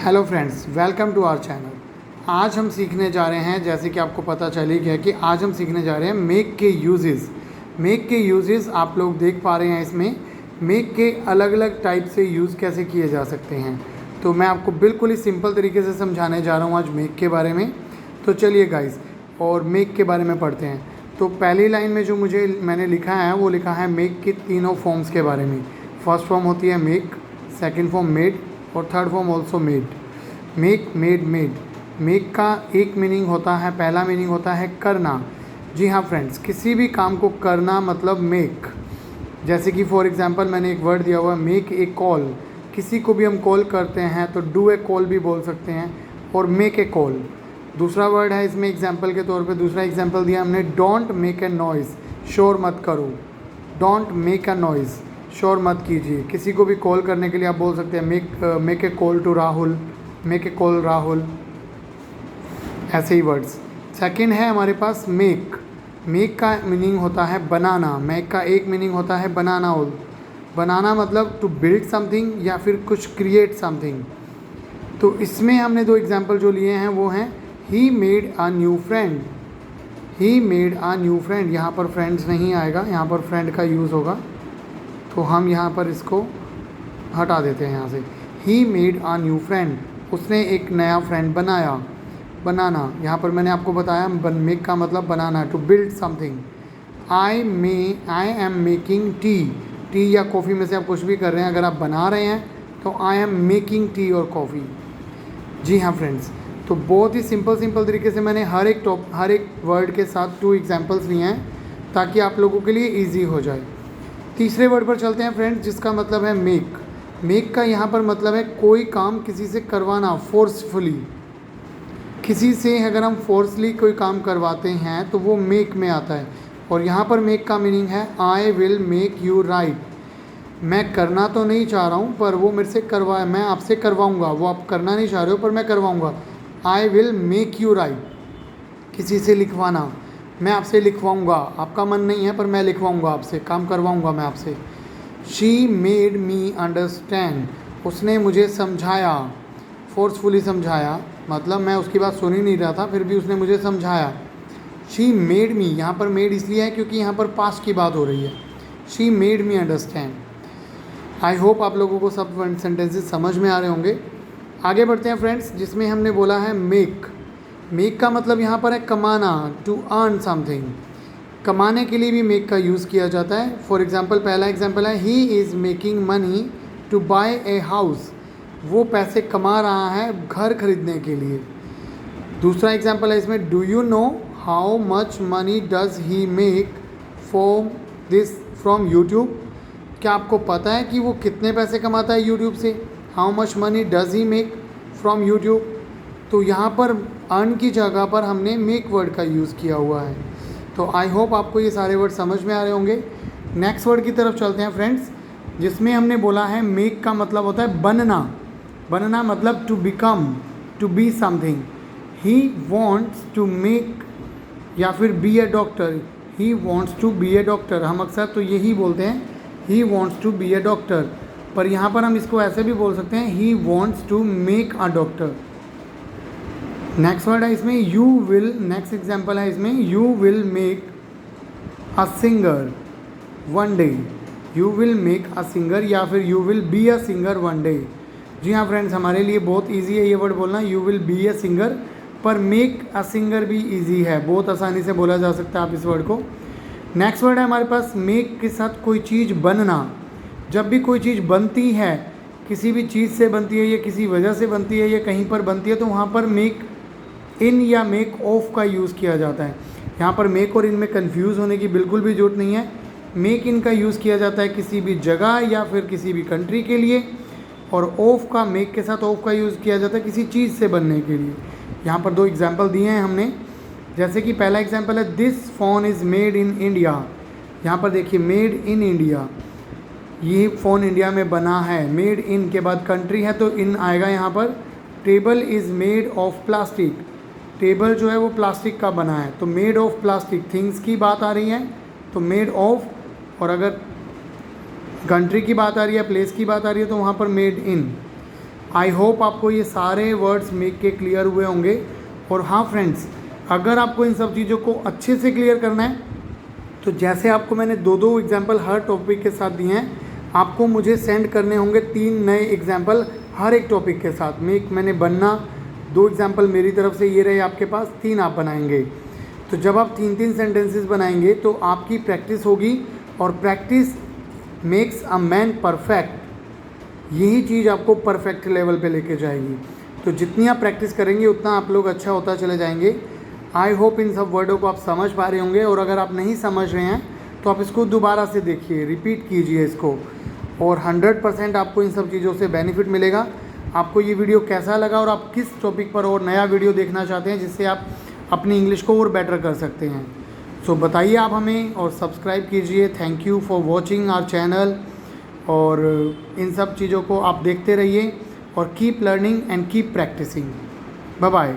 Hello friends, welcome to our channel. आज हम सीखने जा रहे हैं, जैसे कि आपको पता चल ही गया कि आज हम सीखने जा रहे हैं मेक के यूजेस। मेक के यूजेस आप लोग देख पा रहे हैं इसमें मेक के अलग अलग टाइप से यूज़ कैसे किए जा सकते हैं। तो मैं आपको बिल्कुल ही सिंपल तरीके से समझाने जा रहा हूँ आज मेक के बारे में। तो चलिए गाइस, और मेक के बारे में पढ़ते हैं। तो पहली लाइन में जो मैंने लिखा है वो लिखा है मेक की तीनों फॉर्म्स के बारे में। फर्स्ट फॉर्म होती है मेक, सेकंड फॉर्म मेड और third form also made. Make, made, made. Make का एक मीनिंग होता है, पहला मीनिंग होता है करना। जी हाँ फ्रेंड्स, किसी भी काम को करना मतलब मेक। जैसे कि फॉर एग्जांपल मैंने एक वर्ड दिया हुआ है मेक ए कॉल। किसी को भी हम कॉल करते हैं तो डू ए कॉल भी बोल सकते हैं और मेक ए कॉल दूसरा वर्ड है इसमें एग्जांपल के तौर पे। दूसरा एग्जांपल दिया हमने डोंट मेक ए नॉइज़, शोर मत करो। डोंट मेक अ नॉइज़, शोर मत कीजिए। किसी को भी कॉल करने के लिए आप बोल सकते हैं make a call to Rahul, make a call Rahul, ऐसे ही वर्ड्स। सेकंड है हमारे पास मेक। मेक का मीनिंग होता है बनाना। मेक का एक मीनिंग होता है बनाना। बनाना मतलब टू बिल्ड समथिंग या फिर कुछ क्रिएट समथिंग। तो इसमें हमने दो एग्जाम्पल जो लिए हैं वो हैं he made a new friend. He made a new friend, यहाँ पर फ्रेंड्स नहीं आएगा, यहाँ पर फ्रेंड का यूज़ होगा। तो हम यहाँ पर इसको हटा देते हैं यहाँ से। He made a new friend, उसने एक नया फ्रेंड बनाया। बनाना, यहाँ पर मैंने आपको बताया मेक का मतलब बनाना, to build something. I am making tea. Tea या कॉफ़ी में से आप कुछ भी कर रहे हैं, अगर आप बना रहे हैं तो आई एम मेकिंग टी और कॉफ़ी। जी हाँ फ्रेंड्स, तो बहुत ही सिंपल तरीके से मैंने हर एक वर्ड के साथ 2 एग्जाम्पल्स लिए हैं ताकि आप लोगों के लिए ईजी हो जाए। तीसरे वर्ड पर चलते हैं फ्रेंड्स, जिसका मतलब है मेक। मेक का यहाँ पर मतलब है कोई काम किसी से करवाना, फोर्सफुली। किसी से अगर हम फोर्सली कोई काम करवाते हैं तो वो मेक में आता है। और यहाँ पर मेक का मीनिंग है आई विल मेक यू राइट। मैं करना तो नहीं चाह रहा हूँ पर वो मेरे से करवाए, मैं आपसे करवाऊँगा। वो आप करना नहीं चाह रहे हो पर मैं करवाऊँगा। I will make you write, किसी से लिखवाना, मैं आपसे लिखवाऊँगा। आपका मन नहीं है पर मैं लिखवाऊँगा आपसे, काम करवाऊँगा मैं आपसे। शी मेड मी अंडरस्टैंड, उसने मुझे समझाया, फोर्सफुली समझाया, मतलब मैं उसकी बात सुन ही नहीं रहा था फिर भी उसने मुझे समझाया। शी मेड मी, यहाँ पर मेड इसलिए है क्योंकि यहाँ पर पास्ट की बात हो रही है। She made me understand. I hope आप लोगों को सब सेंटेंसेस समझ में आ रहे होंगे। आगे बढ़ते हैं फ्रेंड्स, जिसमें हमने बोला है मेक। मेक का मतलब यहाँ पर है कमाना, टू अर्न समथिंग। कमाने के लिए भी मेक का यूज़ किया जाता है। फॉर एग्ज़ाम्पल पहला एग्जाम्पल है he is making money to buy a house. वो पैसे कमा रहा है घर खरीदने के लिए। दूसरा एग्जाम्पल है इसमें do you know how much money does he make from YouTube. क्या आपको पता है कि वो कितने पैसे कमाता है यूट्यूब से। How much money does he make from YouTube. तो यहाँ पर अर्न की जगह पर हमने मेक वर्ड का यूज़ किया हुआ है। तो आई होप आपको ये सारे वर्ड समझ में आ रहे होंगे। नेक्स्ट वर्ड की तरफ चलते हैं फ्रेंड्स, जिसमें हमने बोला है मेक का मतलब होता है बनना। बनना मतलब to become, to be something. He wants to make या फिर be a doctor. He wants to be a doctor, हम अक्सर तो यही बोलते हैं he wants to be a doctor, पर यहाँ पर हम इसको ऐसे भी बोल सकते हैं he wants to make a doctor. Next word है इसमें यू विल। नेक्स्ट एग्जाम्पल है इसमें you will make a singer one day. You will make a singer या फिर you will be a singer one day. जी हाँ friends, हमारे लिए बहुत इजी है ये वर्ड बोलना, you will be a singer. पर मेक अ सिंगर भी इजी है, बहुत आसानी से बोला जा सकता है आप इस वर्ड को। नेक्स्ट वर्ड है हमारे पास मेक के साथ कोई चीज़ बनना। जब भी कोई चीज़ बनती है, किसी भी चीज़ से बनती है या किसी वजह से बनती है या कहीं पर बनती है, तो वहाँ पर मेक इन या मेक ऑफ का यूज़ किया जाता है। यहाँ पर मेक और इन में कन्फ्यूज़ होने की बिल्कुल भी ज़रूरत नहीं है। मेक इन का यूज़ किया जाता है किसी भी जगह या फिर किसी भी कंट्री के लिए, और ऑफ का, मेक के साथ ऑफ का यूज़ किया जाता है किसी चीज़ से बनने के लिए। यहाँ पर 2 एग्जाम्पल दिए हैं हमने, जैसे कि पहला एग्जाम्पल है this phone is made in India. यहाँ पर देखिए मेड इन इंडिया, ये फ़ोन इंडिया में बना है। मेड इन के बाद कंट्री है तो इन आएगा यहाँ पर। Table is made of plastic, table जो है वो प्लास्टिक का बना है, तो मेड ऑफ प्लास्टिक, थिंग्स की बात आ रही है तो मेड ऑफ। और अगर कंट्री की बात आ रही है, प्लेस की बात आ रही है तो वहाँ पर मेड इन। आई होप आपको ये सारे वर्ड्स मेक के क्लियर हुए होंगे। और हाँ फ्रेंड्स, अगर आपको इन सब चीज़ों को अच्छे से क्लियर करना है तो जैसे आपको मैंने 2-2 एग्जाम्पल हर टॉपिक के साथ दिए हैं, आपको मुझे सेंड करने होंगे 3 नए एग्जाम्पल हर एक टॉपिक के साथ। मैंने बनना 2 एग्जाम्पल मेरी तरफ से ये रहे आपके पास, 3 आप बनाएंगे। तो जब आप 3-3 सेंटेंसेस बनाएंगे तो आपकी प्रैक्टिस होगी, और practice makes a man perfect. यही चीज़ आपको परफेक्ट लेवल पे लेके जाएगी। तो जितनी आप प्रैक्टिस करेंगे उतना आप लोग अच्छा होता चले जाएंगे। आई होप इन सब वर्डों को आप समझ पा रहे होंगे, और अगर आप नहीं समझ रहे हैं तो आप इसको दोबारा से देखिए, रिपीट कीजिए इसको, और 100% आपको इन सब चीज़ों से बेनिफिट मिलेगा। आपको ये वीडियो कैसा लगा और आप किस टॉपिक पर और नया वीडियो देखना चाहते हैं जिससे आप अपनी इंग्लिश को और बेटर कर सकते हैं, सो बताइए आप हमें, और सब्सक्राइब कीजिए। Thank you for watching our channel. और इन सब चीज़ों को आप देखते रहिए, और keep learning and keep practising. Bye bye.